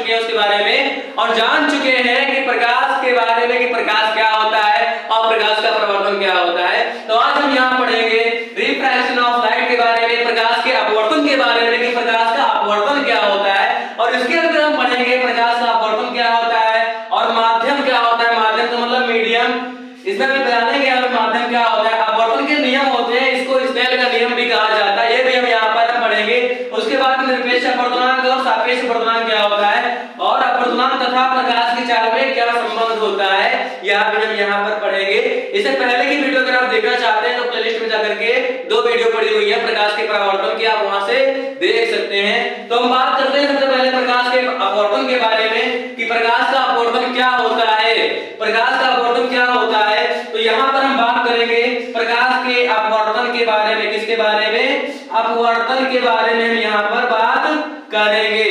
चुके हैं उसके बारे में और जान चुके हैं कि प्रकाश के बारे में, कि प्रकाश क्या होता है और प्रकाश का परावर्तन क्या होता है। तो आज हम यहाँ पढ़ेंगे रिफ्रैक्शन ऑफ लाइट के बारे में, प्रकाश के अपवर्तन के बारे में, कि प्रकाश का अपवर्तन क्या होता है, और इसके अंदर हम पढ़ेंगे प्रकाश का अपवर्तन क्या होता है और माध्यम क्या होता है। माध्यम का मतलब मीडियम, इसमें भी बताने के माध्यम क्या होता है, अपवर्तन के नियम होते हैं, इसको स्नेल का नियम भी कहा जाता है, ये भी हम यहाँ पर हम पढ़ेंगे। उसके बाद निरपेक्ष अपवर्तनांक और सापेक्ष अपवर्तनांक क्या होता है और अपवर्तनांक तथा प्रकाश की चाल में क्या संबंध होता है, यह भी हम यहाँ पर पढ़ेंगे। इससे पहले की वीडियो अगर आप देखना चाहते हैं तो प्लेलिस्ट में जाकर के 2 वीडियो पड़ी हुई है प्रकाश के परावर्तन की, आप वहां से देख सकते हैं। तो हम बात करते हैं सबसे पहले प्रकाश के अपवर्तन के बारे में कि प्रकाश का अपवर्तन क्या होता है, प्रकाश का अपवर्तन क्या होता है। तो यहाँ पर हम बात करेंगे प्रकाश के अपवर्तन के बारे में, किसके बारे में, अपवर्तन के बारे में हम यहाँ पर बात करेंगे।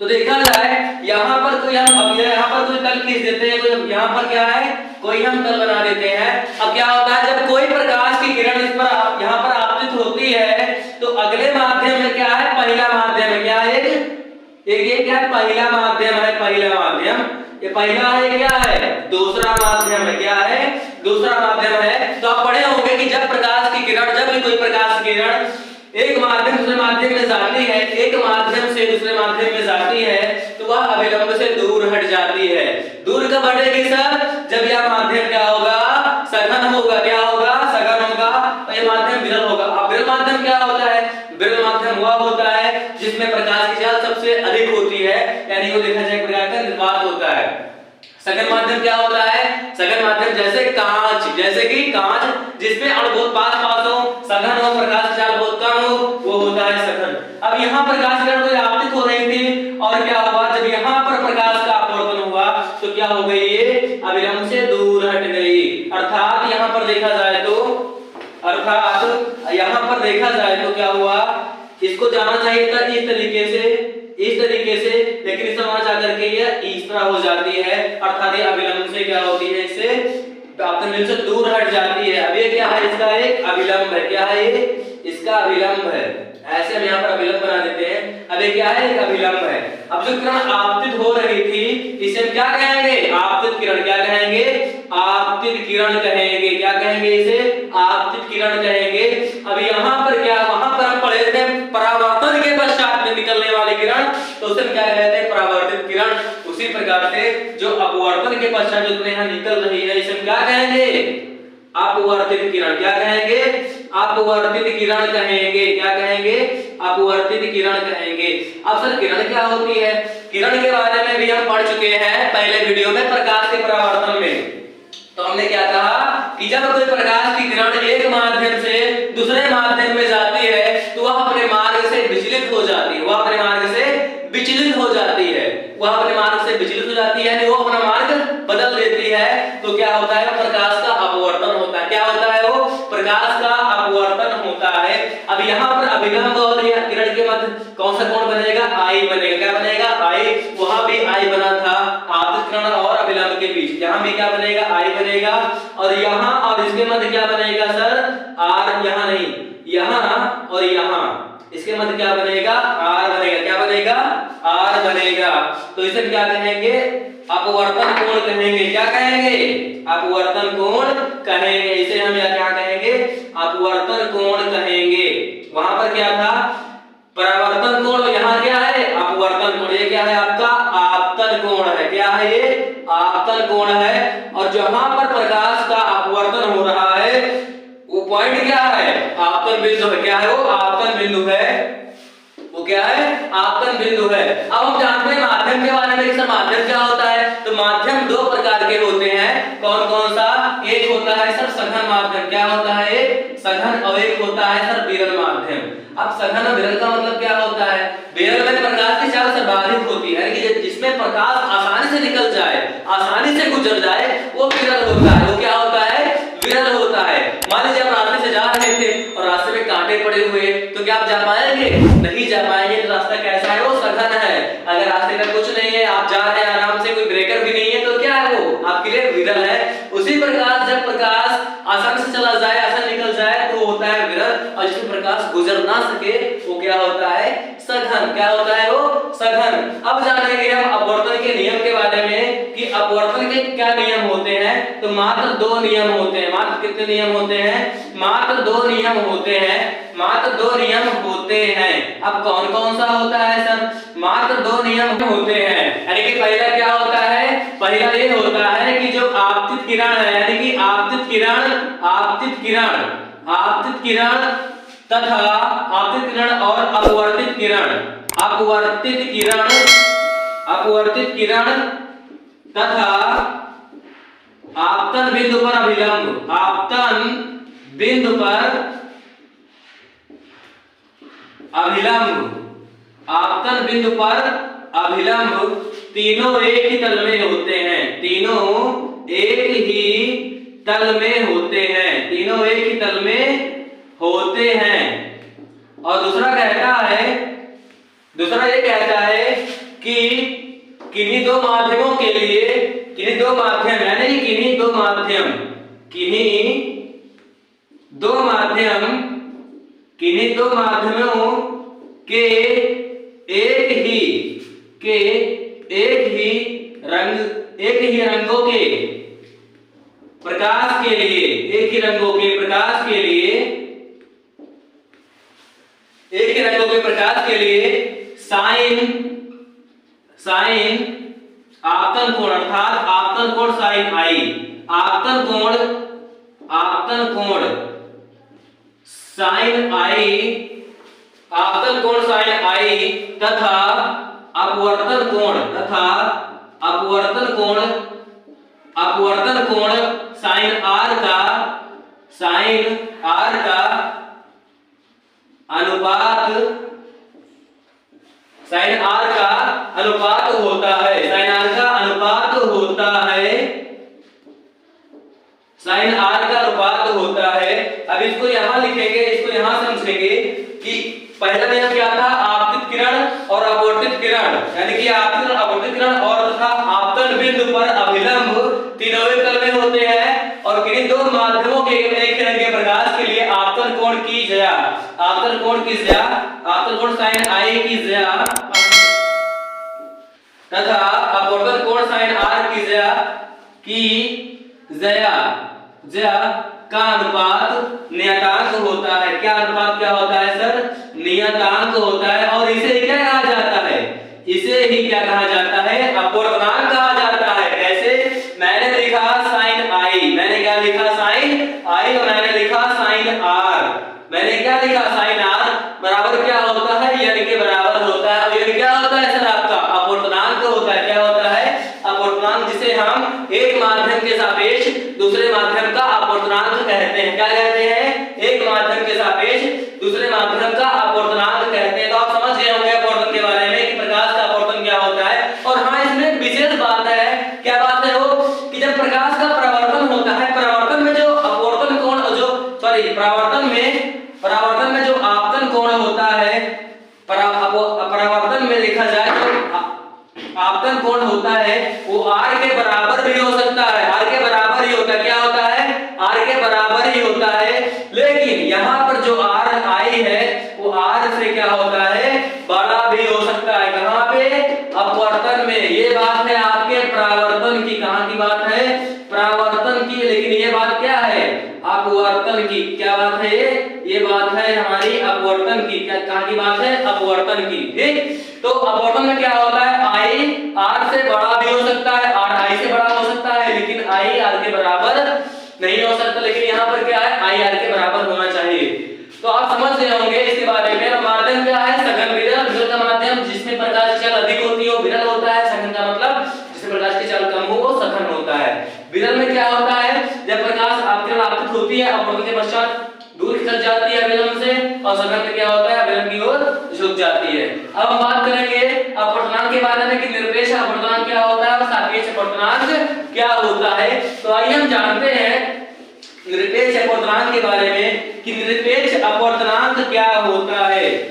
तो देखा जाए यहाँ पर कोई हम अब यहाँ पर कोई तल खींच देते हैं, कोई यहाँ पर क्या है, कोई हम तल बना देते हैं। अब क्या होता है जब कोई प्रकाश की किरण इस पर यहाँ पर आपतित होती है तो अगले माध्यम में क्या है, पहला माध्यम है, क्या है, एक क्या है, पहला माध्यम है, पहला माध्यम, ये पहला है, क्या है, दूसरा माध्यम है, क्या है, दूसरा माध्यम है। तो आप पढ़े होंगे कि जब प्रकाश की किरण, जब भी कोई प्रकाश की किरण एक माध्यम दूसरे माध्यम में जाती है, एक माध्यम से दूसरे माध्यम में जाती है तो वह अभिलंब से दूर हट जाती है। दूर कब हटेगी सर, जब यह माध्यम क्या होगा, सघन होगा, क्या होगा, सघन होगा, और यह माध्यम विरल होगा। अब विरल माध्यम क्या होता है, विरल माध्यम वह होता है जिसमें प्रकाश की चाल सबसे अधिक होती है, यानी वो देखा जाए प्रकाश का निर्वात होता है। सघन माध्यम क्या होता है, सघन माध्यम जैसे कांच, जैसे कि कांच जिसमें अणु बहुत पास हो, सघन हो, प्रकाश की चाल बहुत कम हो, वो होता है सघन। अब यहाँ प्रकाश किरण कोई आपतित हो रही थी और क्या हुआ, जब यहाँ पर प्रकाश का अपवर्तन हुआ तो क्या हो गई, ये अभिलंब से दूर हट गई। अर्थात यहाँ पर देखा जाए तो, अर्थात यहाँ पर देखा जाए तो क्या हुआ, इसको जाना चाहिए था इस तरीके से, इस तरीके से, लेकिन इस तरह जाकर के ये इस तरह हो जाती है, अर्थात ये अभिलंब से क्या होती है, इससे आपतन से दूर हट जाती है। अब ये क्या है, इसका एक अभिलंब है, क्या है ये, इसका अभिलंब है, ऐसे हम यहाँ पर अभिलंब बना देते हैं। अब ये क्या है, एक अभिलंब है। अब जो किरण आपतित हो रही थी इसे हम क्या कहेंगे, आपतित किरण, क्या कहेंगे, आपतित किरण कहेंगे, क्या कहेंगे, इसे आपतित किरण कहेंगे। अब यहाँ पर क्या, वहां पर हम पढ़े थे परावर्तन के पश्चात में निकलने वाली किरण, तो उसे क्या कहते हैं, परावर्तित किरण। उसी प्रकार से जो अपवर्तन के पश्चात जो यहाँ निकल रही है इसे हम क्या कहेंगे, अपवर्तित किरण, क्या कहेंगे, अपवर्तित किरण कहेंगे, क्या कहेंगे, अपवर्तित किरण कहेंगे। अब सर किरण क्या होती है, किरण के बारे में भी हम पढ़ चुके हैं पहले वीडियो में प्रकाश के परावर्तन में। तो हमने क्या कहा कि जब कोई प्रकाश की किरण एक माध्यम से दूसरे माध्यम में जाती है तो वह अपने मार्ग से विचलित हो जाती है, वह अपने मार्ग से विचलित हो जाती है, वह अपने मार्ग से विचलित हो जाती है, यानी वो अपना मार्ग बदल देती है। तो क्या होता है, प्रकाश का अपवर्तन होता है, क्या होता है, वो प्रकाश का अपवर्तन होता है। अब यहाँ पर अभिलंब और किरण के मध्य कौन सा कोण बनेगा, आई बनेगा, क्या बनेगा, आई, वहां भी आई बना था आपतित किरण और अभिलंब के बीच, यहाँ भी क्या बनेगा, आई बनेगा, और यहाँ और इसके मध्य क्या बनेगा सर, आर, यहाँ नहीं, यहाँ और यहाँ, इसके मध्य क्या बनेगा, आर बनेगा, क्या बनेगा, आर बनेगा। तो इसे क्या कहेंगे, अपवर्तन कोण कहेंगे, क्या कहेंगे, अपवर्तन कोण कहेंगे, इसे हम क्या कहेंगे, अपवर्तन कोण कहेंगे। वहां पर क्या था, परावर्तन कोण, यहाँ क्या है, अपवर्तन कोण, ये क्या है आपका, आपतन कोण है, क्या है ये, आपतन कोण है। और जहां पर प्रकाश का अपवर्तन हो रहा है वो पॉइंट क्या है, आपतन बिंदु है, क्या है वो, आपतन बिंदु है, वो क्या है, आपतन बिंदु है। अब हम जानते हैं माध्यम के बारे में कि सर माध्यम क्या होता है। तो माध्यम 2 प्रकार के होते हैं, कौन कौन सा, एक होता है सर सघन माध्यम, क्या होता है, सघन, और एक होता है सर विरल माध्यम। अब सघन और विरल का मतलब क्या होता है, विरल में प्रकाश की चाल सर्वाधिक होती है, कि जिसमें प्रकाश आसानी से निकल जाए, आसानी से गुजर जाए, वो विरल होता है, वो क्या होता है, विरल होता है। मान लीजिए आप रास्ते से जा रहे थे और रास्ते में कांटे पड़े हुए, तो क्या आप जा पाएंगे, नहीं जा पाएंगे। तो रास्ता कैसा है, वो सघन है। अगर रास्ते में कुछ नहीं है, आप जा रहे हैं आराम से, कोई ब्रेकर भी नहीं है, तो क्या है, वो आपके लिए विरल है। उसी प्रकार जब प्रकाश आसानी से चला जाए, आसानी निकल जाए, तो होता है विरल, और जिसमें प्रकाश गुजर ना सके वो क्या होता है, सघन, क्या होता है वो, सघन। अब जाने नियम के बारे में कि अपवर्तन के क्या नियम होते हैं, तो मात्र 2 नियम होते हैं। मात्र कितने नियम होते हैं? मात्र 2 नियम होते हैं। मात्र 2 नियम होते हैं। अब कौन कौन सा होता है सर? मात्र 2 नियम होते हैं। यानी कि पहला क्या होता है? पहला ये होता है कि जो आपतित किरण है, यानी कि आपतित किरण तथा आपतित किरण और अपवर्तित किरण तथा आपतन बिंदु पर अभिलंब तीनों एक ही तल में होते हैं। तीनों एक ही तल में होते हैं। और दूसरा ये कहता है कि किन्हीं दो माध्यमों के लिए, किन्हीं दो माध्यमों के एक ही रंगों के प्रकाश के लिए साइन आपतन कोण अर्थात आपतन कोण साइन आई, आपतन कोण साइन आई तथा अपवर्तन कोण साइन आर का अनुपात होता है। अब इसको यहां लिखेंगे, इसको यहां समझेंगे कि पहला नियम क्या था? आपतित किरण और अपवर्तित किरण, यानी कि आपतित और अपवर्तित किरण और तथा आपतन बिंदु पर अभिलंब तीनों एक तल में होते हैं। और किन्हीं दो माध्यमों के एक किरण के प्रकाश के लिए आपतन कोण साइन आई की ज्या तथा अपवर्तन कोण साइन आर की ज्या का अनुपात नियतांक होता है। क्या अनुपात क्या होता है सर? नियतांक होता है। और इसे क्या कहा जाता है? अपवर्तनांक कहा जाता है। कैसे? मैंने लिखा साइन आई, मैंने क्या लिखा? साइन आई, और मैंने लिखा साइन आर। मैंने क्या लिखा? साइन आर बराबर क्या होता है? यानी के बराबर होता है। और ये क्या होता है सर? आपका अपवर्तनांक होता है। क्या होता है? अपवर्तनांक, जिसे हम एक माध्यम के सापेक्ष दूसरे माध्यम का अपवर्तनांक कहते हैं। क्या कहते हैं? एक माध्यम के सापेक्ष दूसरे माध्यम का अपवर्तनांक कहते हैं। तो आप समझ गए होंगे अपवर्तन के बारे में कि प्रकाश का अपवर्तन क्या होता है। और हाँ, इसमें विशेष बात है। क्या बात है वो? कि जब प्रकाश का परावर्तन होता है, परावर्तन में जो अपवर्तन कोण परावर्तन में जो आपतन कोण होता है, परावर्तन में लिखा जाए तो आपतन कोण होता है वो r के बराबर भी हो सकता है। r के बराबर ही होता है। क्या होता है? r के बराबर ही होता है। लेकिन यहाँ पर जो r आई है वो r से क्या होता है? बड़ा भी हो सकता है। कहाँ पे? अपवर्तन में। ये बात है आपके परावर्तन की। कहाँ की बात है? परावर्तन की। लेकिन ये बात क्या है? अपवर्तन की। क्या बात है ये बात है हमारी अपवर्तन की। क्या कहाँ की बात है? अपवर्तन की। ठीक। तो अपवर्तन में क्या होता है? आई आर से बड़ा भी हो सकता है, आर आई से बड़ा हो सकता है, लेकिन आई आर के बराबर नहीं हो सकता। लेकिन यहाँ पर क्या है? आई आर के बराबर होना चाहिए। तो आप समझ गए होंगे इसके बारे में। माध्यम क्या है? सघन विरल। विरल का माध्यम जिसमें प्रकाश की चाल अधिक होती है वो विरल होता है। सघन का मतलब जिसमें प्रकाश की चाल कम हो वो सघन होता है। विरल में क्या होता है? जब प्रकाश आपतित होती है, अपवर्तन के पश्चात दूर खिसक जाती है विलंब से, और सघन में क्या होता है? विलंब की ओर झुक जाती है। अब हम बात करेंगे अपवर्तनांक के बारे में कि निरपेक्ष अपवर्तनांक क्या होता है और सापेक्ष अपवर्तनांक क्या होता है। तो आइए हम जानते हैं निरपेक्ष अपवर्तनांक के बारे में कि निरपेक्ष अपवर्तनांक क्या होता है।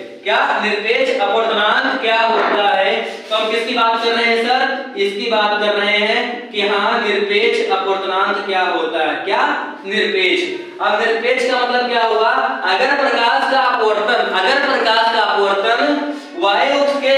निरपेक्ष अपवर्तनांक क्या होता है? तो हम किसकी बात कर रहे हैं सर? इसकी बात कर रहे हैं कि हाँ, निरपेक्ष अपवर्तनांक क्या होता है। क्या? निरपेक्ष। अब निरपेक्ष का मतलब क्या हुआ? अगर प्रकाश का अपवर्तन वायु के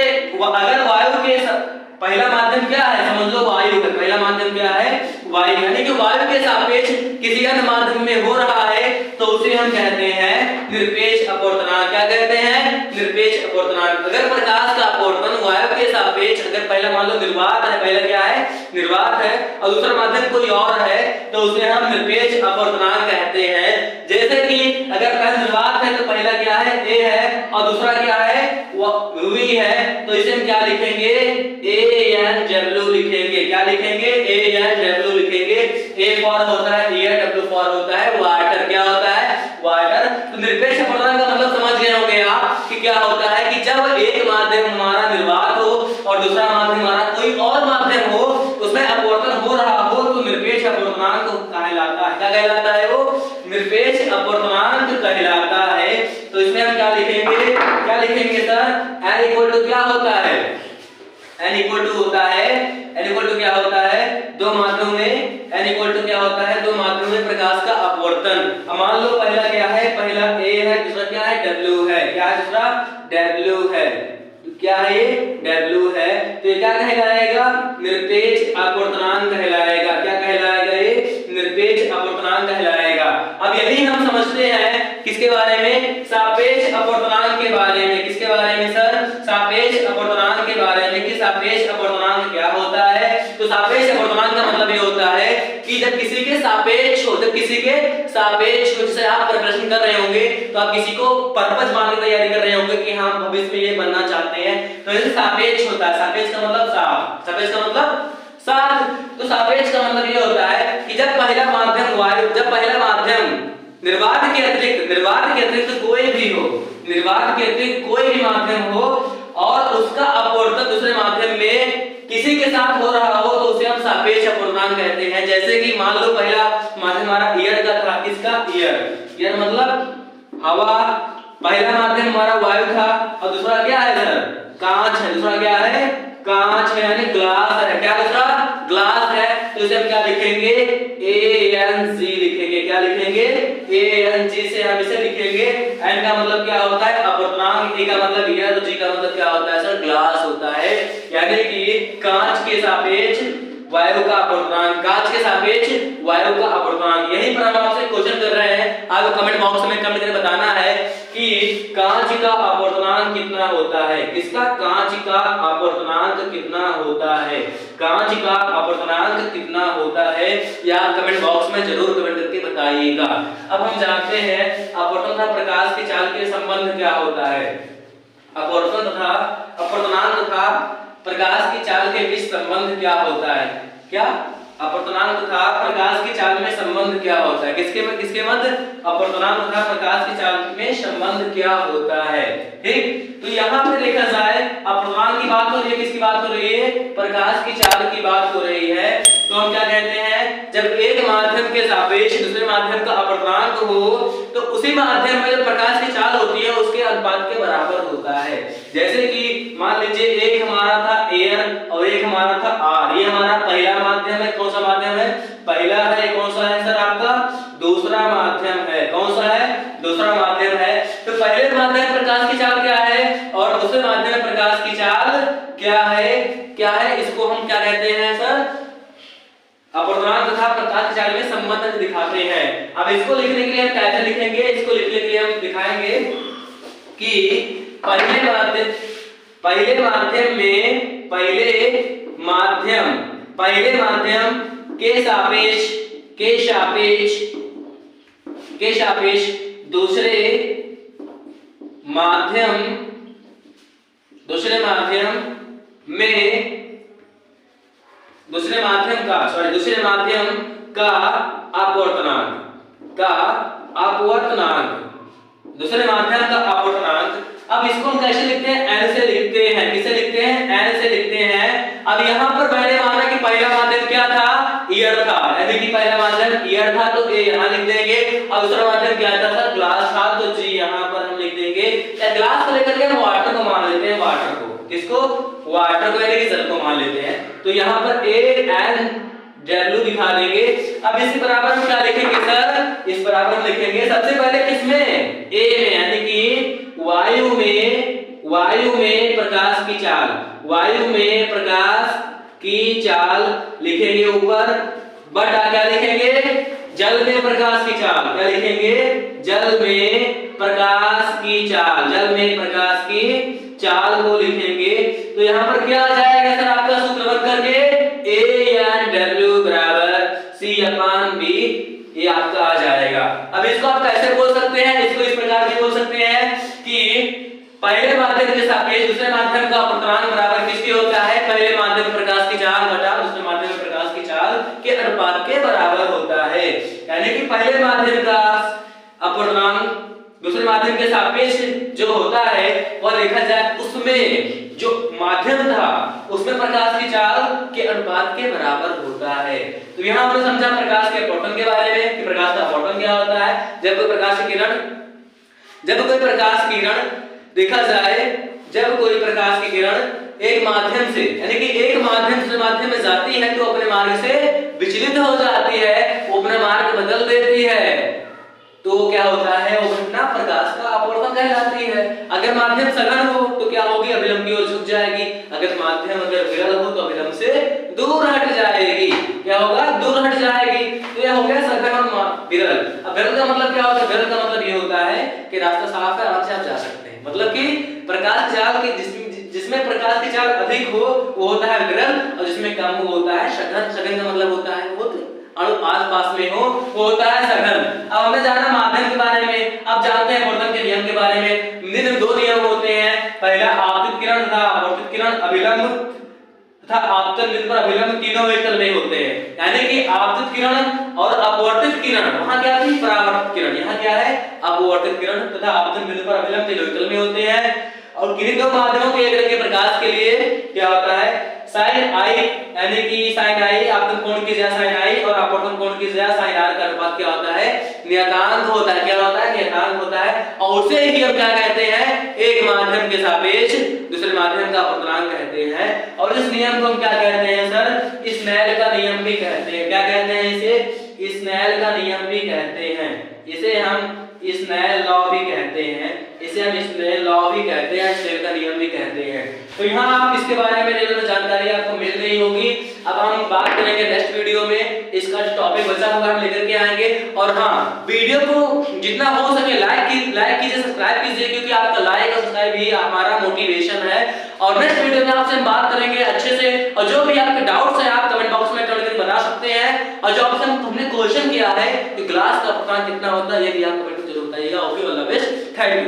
पहला माध्यम क्या है, समझ लो वायु है। पहला माध्यम क्या है, वायु। यानी कि वायु के सापेक्ष किसी अन्य माध्यम में हो रहा है तो उसे हम कहते हैं निरपेक्ष अपवर्तनांक। क्या कहते हैं, निरपेक्ष अपवर्तनांक। अगर प्रकाश का अपवर्तन वायु के सापेक्ष, अगर पहला मान लो निर्वात है, पहला क्या है, निर्वात है, और दूसरा माध्यम कोई और है तो उसे हम निरपेक्ष अपवर्तनांक कहते हैं। जैसे कि अगर पहला निर्वात है तो पहला क्या है, ए है, और दूसरा क्या है, वी है, तो इसे हम क्या लिखेंगे, ANW लिखेंगे। क्या लिखेंगे, ANW लिखेंगे। ए फॉर होता है एयर, डब्ल्यू फॉर होता है वाटर। क्या होता है, वाटर। तो निरपेक्ष अपवर्तनांक का मतलब समझ गए होंगे आप कि क्या होता है कि जब एक माध्यम हमारा निर्वात हो और दूसरा माध्यम हमारा कोई और माध्यम हो, उसमें अपवर्तन हो रहा हो तो निरपेक्ष अपवर्तनांक कहलाता है। क्या कहलाता है, वो निरपेक्ष अपवर्तनांक कहलाता है। तो इसमें हम क्या लिखेंगे, क्या लिखेंगे सर, n इक्वल टू क्या होता है, n इक्वल टू होता है, n इक्वल टू क्या होता है, दो माध्यमों में, n इक्वल टू क्या होता है, दो माध्यमों में प्रकाश का अपवर्तन। अब मान लो पहला क्या है, पहला a है, दूसरा क्या है, w है। क्या है दूसरा, w है। क्या है ये, w है। तो ये क्या कहलाएगा, निरपेक्ष अपवर्तनांक कहलाएगा। क्या कहलाएगा, ये निरपेक्ष अपवर्तनांक कहलाएगा। अब यही हम समझते हैं किसके बारे में, सापेक्ष अपवर्तनांक के बारे में। किसके बारे में सर, सापेक्ष अपवर्तनांक के बारे में कि सापेक्ष अपवर्तनांक क्या होता है। तो सापेक्ष अपवर्तनांक का मतलब ये होता है कि जब किसी के सापेक्ष हो, जब किसी के सापेक्ष हो, जैसे आप प्रिपरेशन कर रहे होंगे तो आप किसी को पर्पस मान के तैयारी कर रहे होंगे कि हम भविष्य में ये बनना चाहते हैं, तो जैसे सापेक्ष होता है। सापेक्ष का मतलब साथ, सापेक्ष का मतलब साथ। तो सापेक्ष का मतलब ये होता है कि जब पहला माध्यम वायु, जब पहला माध्यम निर्वात के अतिरिक्त कोई भी हो, निर्वात के अतिरिक्त कोई भी माध्यम हो और उसका अपवर्तन दूसरे माध्यम में किसी के साथ हो रहा हो तो उसे हम सापेक्ष अपवर्तनांक कहते हैं। जैसे कि मान लो पहला माध्यम हमारा एयर का था, किसका, एयर मतलब हवा। पहला माध्यम हमारा वायु था और दूसरा क्या है सर, कांच है। दूसरा क्या है, कांच है, यानी ग्लास है। क्या दूसरा, ग्लास है। तो इसे हम क्या लिखेंगे, ANG लिखेंगे। क्या लिखेंगे, ANG से हम इसे लिखेंगे। N का मतलब क्या होता है, अपवर्तनांक। A का मतलब एयर, तो G का मतलब क्या होता है सर, ग्लास होता है। यानी कि कांच के सापेक्ष वायु का अपवर्तनांक, कांच के सापेक्ष वायु का अपवर्तनांक। यही पर हम आपसे क्वेश्चन कर रहे हैं, आपको कमेंट बॉक्स में कमेंट करके बताना है कि कांच का अपवर्तनांक कितना होता है। किसका, कांच का अपवर्तनांक कितना होता है, कांच का अपवर्तनांक कितना होता है, या कमेंट बॉक्स में जरूर कमेंट करके बताइएगा। अब हम जानते हैं अपवर्तन तथा प्रकाश की चाल के संबंध क्या होता है। अपवर्तन तथा अपवर्तनांक तथा प्रकाश की चाल के बीच संबंध क्या होता है। क्या, अपवर्तनांक तथा प्रकाश की चाल में संबंध क्या होता है। किसके मध्य, अपवर्तनांक तथा प्रकाश की चाल में संबंध क्या होता है। ठीक, तो यहाँ पे देखा जाए अपवर्तनांक की बात हो रही है, किसकी बात हो रही है, प्रकाश की चाल की बात हो रही है। तो हम क्या कहते हैं, जब एक माध्यम के सापेक्ष दूसरे माध्यम का अपवर्तनांक हो तो उसी माध्यम में जो प्रकाश की चाल होती है उसके अनुपात के बराबर होता है। जैसे कि मान लीजिए एक हमारा था एयर और एक हमारा था आर। ये हमारा पहला माध्यम है। कौन सा माध्यम है, पहला है। कौन सा है सर आपका, दूसरा माध्यम है। कौन सा है, दूसरा माध्यम है। तो पहले माध्यम में प्रकाश की चाल क्या है और दूसरे माध्यम में प्रकाश की चाल क्या है, क्या है, इसको हम क्या कहते हैं सर, अपवर्तनांक तथा प्रकाश की चाल में संबंध दिखाते हैं। अब इसको लिखने के लिए हम कैसे लिखेंगे, इसको लिखने के लिए हम दिखाएंगे कि पहले माध्यम के सापेक्ष दूसरे माध्यम का अपवर्तनांक। अब इसको हम कैसे लिखते हैं, n से लिखते हैं। किसे लिखते हैं, n से लिखते हैं। अब यहाँ पर मैंने माना कि पहला माध्यम क्या था, ईयर था, यानी कि पहला माध्यम ईयर था तो a यहाँ लिख देंगे, और दूसरा माध्यम क्या था सर, ग्लास था, तो g यहाँ पर हम लिख देंगे। या ग्लास को लेकर के हम वाटर को मान लेते हैं, वाटर को, किसको, वाटर को, यानी कि जल को मान लेते हैं। तो यहाँ पर ANW दिखा देंगे। अब इस बराबर हम क्या लिखेंगे सर, इस बराबर हम लिखेंगे सबसे पहले किसमें, A में, यानी कि वायु में वायु में प्रकाश की चाल, वायु में प्रकाश की चाल लिखेंगे ऊपर, बटा क्या लिखेंगे, जल में प्रकाश की चाल, क्या लिखेंगे, जल में प्रकाश की चाल, जल में प्रकाश की चाल को लिखेंगे। तो यहां पर क्या आ जाएगा सर आपका सूत्र बन करके A/W बराबर C/B, ये आपका आ जाएगा। अब इसको आप कैसे बोल सकते हैं, इसको इस प्रकार भी बोल सकते हैं कि पहले माध्यम के सापेक्ष दूसरे माध्यम का अपवर्तनांक बराबर किसके होता है, पहले माध्यम में प्रकाश की चाल बटा दूसरे माध्यम में प्रकाश की चाल के अनुपात के बराबर होता है। यानी कि पहले माध्यम का अपवर्तनांक दूसरे माध्यम के सापेक्ष जो होता है वह देखा जाए उसमें जो माध्यम था उसमें प्रकाश की चाल के अनुपात के बराबर होता है। तो यहां हमने समझा प्रकाश के अपवर्तन के बारे में कि प्रकाश का अपवर्तन क्या होता है, जब कोई प्रकाश की किरण देखा जाए, जब कोई प्रकाश की किरण एक माध्यम से यानी कि एक माध्यम से माध्यम में जाती है तो अपने मार्ग से विचलित हो जाती है, वो अपना मार्ग बदल देती है, तो क्या होता है, वो घटना प्रकाश का अपवर्तन कहलाती है। अगर माध्यम सघन हो तो क्या होगी, अभिलंब की ओर झुक जाएगी, अगर माध्यम अगर विरल हो तो अभिलंब से दूर हट जाएगी, क्या होगा, दूर हट जाएगी। तो यह हो गया सघन और विरल। अब विरल का मतलब क्या होता है, विरल का मतलब ये होता है कि रास्ता साफ है, आराम से आप जा सकते हैं, मतलब कि प्रकाश चाल के जिसमें प्रकाश की चाल अधिक हो वो होता है विरल, और जिसमें कम हो होता है सघन। सघन का मतलब होता है वो अणु आस-पास में हो वो होता है सघन। अब हमें जाना माध्यम के बारे में, अब जानते हैं अपवर्तन के नियम के बारे में। निम्न दो नियम होते हैं, पहला आपतित किरण तथा अपवर्तित किरण, अभिलंब तथा आपतन बिंदु पर अभिलंब तीनों एक तल में होते हैं। यानी कि आपतित किरण और अपवर्तित किरण, वहां क्या थी, परावर्तित किरण, यहाँ क्या है, अपवर्तित किरण तथा आपतन बिंदु पर अभिलंब तीनों एक तल में होते हैं। और किन्हीं दो माध्यमों के एक रंग के प्रकाश के लिए क्या होता है, sin i यानी कि sin i आपतन कोण की जगह sin i और अपवर्तन कोण की जगह sin r का अनुपात क्या होता है, नियतांक होता है। क्या होता है, नियतांक होता है। और उसे ही हम क्या कहते हैं, एक माध्यम के सापेक्ष दूसरे माध्यम का अपवर्तनांक कहते हैं। और इस नियम को हम क्या कहते हैं सर, स्नेल का नियम भी कहते हैं। क्या कहते हैं इसे, स्नेल का नियम भी कहते हैं, इसे हम स्नेल लॉ भी कहते हैं, इसे हम स्नेल लॉ भी कहते हैं, स्नेल का नियम भी कहते हैं। तो यहाँ आप इसके बारे में रेगुलर जानकारी आपको मिल रही होगी। अब हम बात करेंगे नेक्स्ट वीडियो में, इसका जो टॉपिक बचा हुआ हम लेकर के आएंगे। और हाँ, वीडियो को जितना हो सके लाइक कीजिए, सब्सक्राइब कीजिए, क्योंकि आपका लाइक और सब्सक्राइब ही हमारा मोटिवेशन है। और नेक्स्ट वीडियो में आपसे हम बात करेंगे अच्छे से, और जो भी आपके डाउट्स हैं आप कमेंट बॉक्स में कमेंट करके बता सकते हैं। और जो आपसे हमने क्वेश्चन किया है कि ग्लास का अपवर्तनांक कितना होता है, ये भी आप कमेंट में जरूर बताइएगा। Okay, all the best, thank you.